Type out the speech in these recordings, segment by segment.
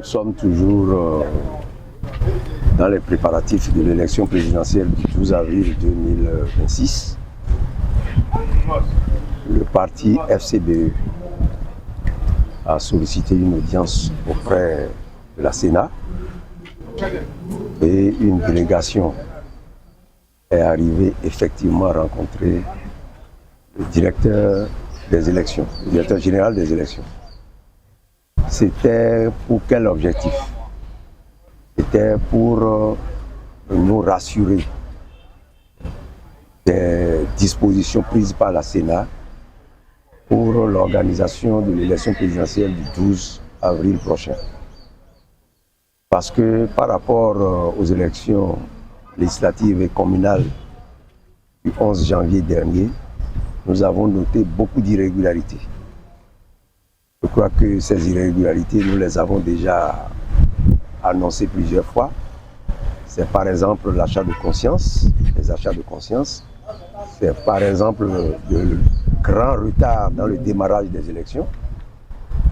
Nous sommes toujours dans les préparatifs de l'élection présidentielle du 12 avril 2026. Le parti FCBE a sollicité une audience auprès de la Sénat et une délégation est arrivée effectivement à rencontrer le directeur des élections, le directeur général des élections. C'était pour quel objectif? C'était pour nous rassurer des dispositions prises par la Sénat pour l'organisation de l'élection présidentielle du 12 avril prochain. Parce que par rapport aux élections législatives et communales du 11 janvier dernier, nous avons noté beaucoup d'irrégularités. Je crois que ces irrégularités, nous les avons déjà annoncées plusieurs fois. C'est par exemple l'achat de conscience, les achats de conscience. C'est par exemple le grand retard dans le démarrage des élections.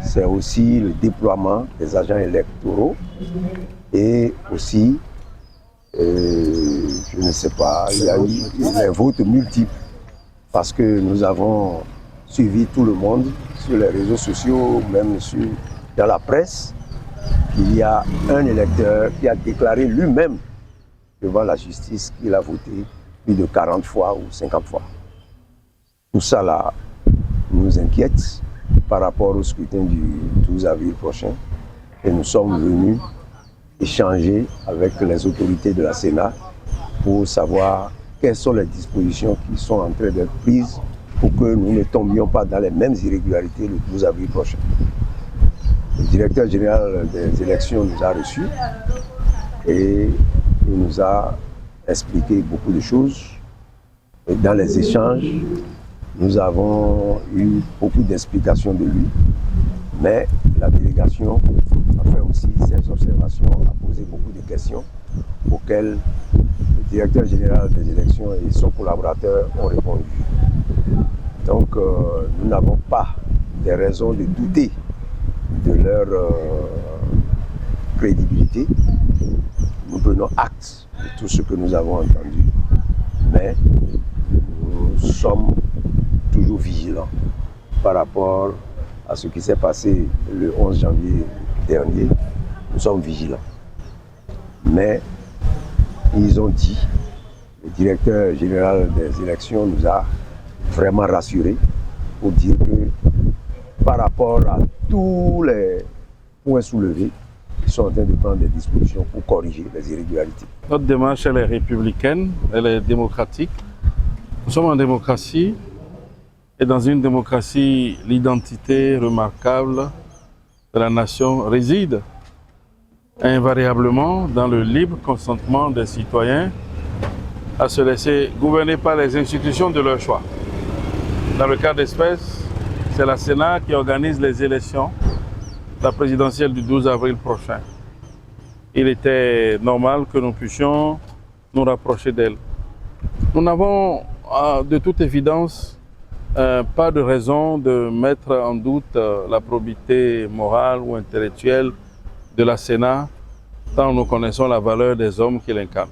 C'est aussi le déploiement des agents électoraux et aussi, je ne sais pas, il y a eu les votes multiples parce que nous avons suivi tout le monde sur les réseaux sociaux, même dans la presse, qu'il y a un électeur qui a déclaré lui-même devant la justice qu'il a voté plus de 40 fois ou 50 fois. Tout ça là nous inquiète par rapport au scrutin du 12 avril prochain et nous sommes venus échanger avec les autorités de la Sénat pour savoir quelles sont les dispositions qui sont en train d'être prises pour que nous ne tombions pas dans les mêmes irrégularités le 12 avril prochain. Le directeur général des élections nous a reçus et il nous a expliqué beaucoup de choses. Et dans les échanges, nous avons eu beaucoup d'explications de lui, mais la délégation a fait aussi ses observations, a posé beaucoup de questions auxquelles le directeur général des élections et son collaborateur ont répondu. Donc nous n'avons pas de raison de douter de leur crédibilité. Nous prenons acte de tout ce que nous avons entendu, mais nous sommes toujours vigilants par rapport à ce qui s'est passé le 11 janvier dernier. Nous sommes vigilants. Mais ils ont dit, le directeur général des élections nous a vraiment rassurés pour dire que par rapport à tous les points soulevés, ils sont en train de prendre des dispositions pour corriger les irrégularités. Notre démarche, elle est républicaine, elle est démocratique. Nous sommes en démocratie et dans une démocratie, l'identité remarquable de la nation réside invariablement dans le libre consentement des citoyens à se laisser gouverner par les institutions de leur choix. Dans le cas d'espèce, c'est la Sénat qui organise les élections, la présidentielle du 12 avril prochain. Il était normal que nous puissions nous rapprocher d'elle. Nous n'avons de toute évidence pas de raison de mettre en doute la probité morale ou intellectuelle de la Sénat, tant nous connaissons la valeur des hommes qui l'incarnent.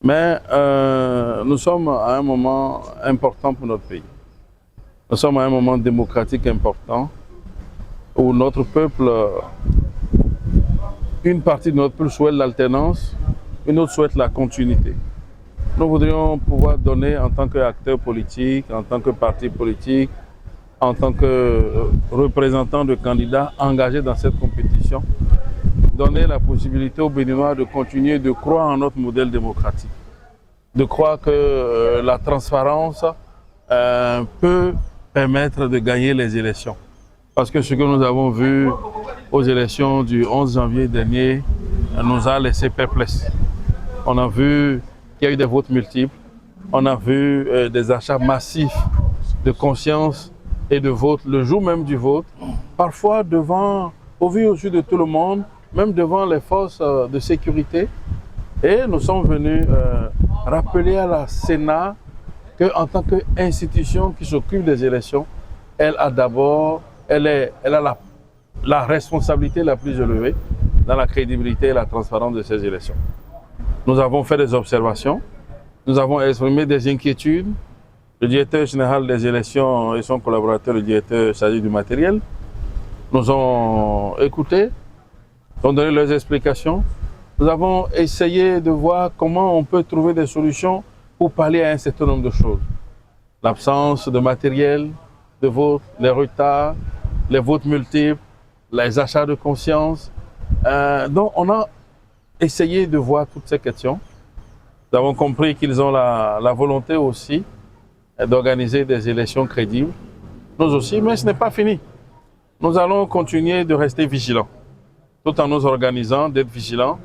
Mais nous sommes à un moment important pour notre pays. Nous sommes à un moment démocratique important où notre peuple, une partie de notre peuple souhaite l'alternance, une autre souhaite la continuité. Nous voudrions pouvoir donner en tant qu'acteur politique, en tant que parti politique, en tant que représentant de candidats engagés dans cette compétition, donner la possibilité aux Béninois de continuer de croire en notre modèle démocratique, de croire que la transparence peut permettre de gagner les élections. Parce que ce que nous avons vu aux élections du 11 janvier dernier nous a laissé perplexes. On a vu qu'il y a eu des votes multiples, on a vu des achats massifs de conscience et de vote le jour même du vote, parfois au vu au-dessus de tout le monde, même devant les forces de sécurité. Et nous sommes venus rappeler à la Sénat qu'en tant qu'institution qui s'occupe des élections, elle a la la responsabilité la plus élevée dans la crédibilité et la transparence de ces élections. Nous avons fait des observations, nous avons exprimé des inquiétudes. Le directeur général des élections et son collaborateur, le directeur chargé du matériel, nous ont écoutés, ont donné leurs explications. Nous avons essayé de voir comment on peut trouver des solutions pour pallier à un certain nombre de choses. L'absence de matériel, de vote, les retards, les votes multiples, les achats de conscience. Donc on a essayé de voir toutes ces questions. Nous avons compris qu'ils ont la volonté aussi d'organiser des élections crédibles. Nous aussi, mais ce n'est pas fini. Nous allons continuer de rester vigilants, tout en nous organisant, d'être vigilants,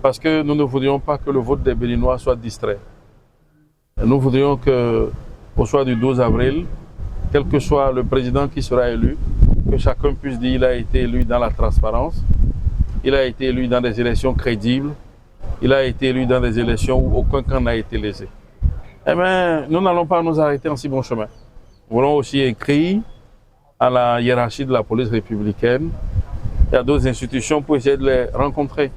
parce que nous ne voudrions pas que le vote des Béninois soit distrait. Nous voudrions qu'au soir du 12 avril, quel que soit le président qui sera élu, que chacun puisse dire qu'il a été élu dans la transparence, il a été élu dans des élections crédibles, il a été élu dans des élections où aucun camp n'a été lésé. Eh bien, nous n'allons pas nous arrêter en si bon chemin. Nous voulons aussi écrire à la hiérarchie de la police républicaine et à d'autres institutions pour essayer de les rencontrer.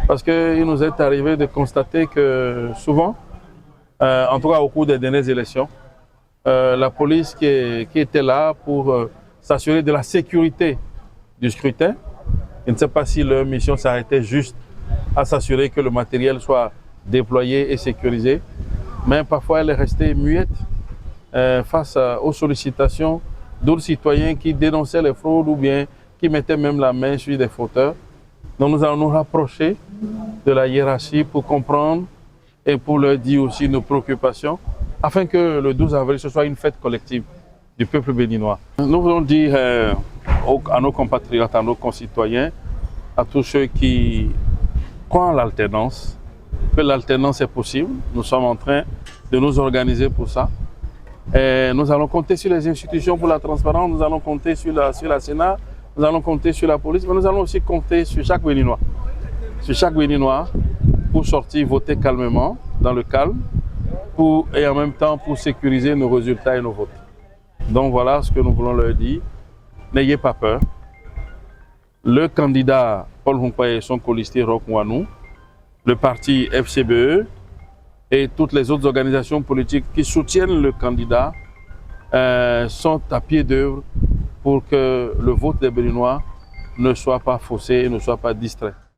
Parce qu'il nous est arrivé de constater que souvent, en tout cas au cours des dernières élections, la police qui était là pour s'assurer de la sécurité du scrutin, je ne sais pas si leur mission s'arrêtait juste à s'assurer que le matériel soit déployé et sécurisé, mais parfois elle est restée muette face aux sollicitations d'autres citoyens qui dénonçaient les fraudes ou bien qui mettaient même la main sur des fauteurs. Donc nous allons nous rapprocher de la hiérarchie pour comprendre et pour leur dire aussi nos préoccupations, afin que le 12 avril, ce soit une fête collective du peuple béninois. Nous voulons dire à nos compatriotes, à nos concitoyens, à tous ceux qui croient en l'alternance, que l'alternance est possible. Nous sommes en train de nous organiser pour ça. Et nous allons compter sur les institutions pour la transparence, nous allons compter sur la Sénat, nous allons compter sur la police, mais nous allons aussi compter sur chaque Béninois. Sur chaque Béninois pour sortir voter calmement, dans le calme, et en même temps pour sécuriser nos résultats et nos votes. Donc voilà ce que nous voulons leur dire. N'ayez pas peur. Le candidat Paul Hunkpaye et son colistier Roch Mouanou, le parti FCBE et toutes les autres organisations politiques qui soutiennent le candidat sont à pied d'œuvre pour que le vote des Béninois ne soit pas faussé et ne soit pas distrait.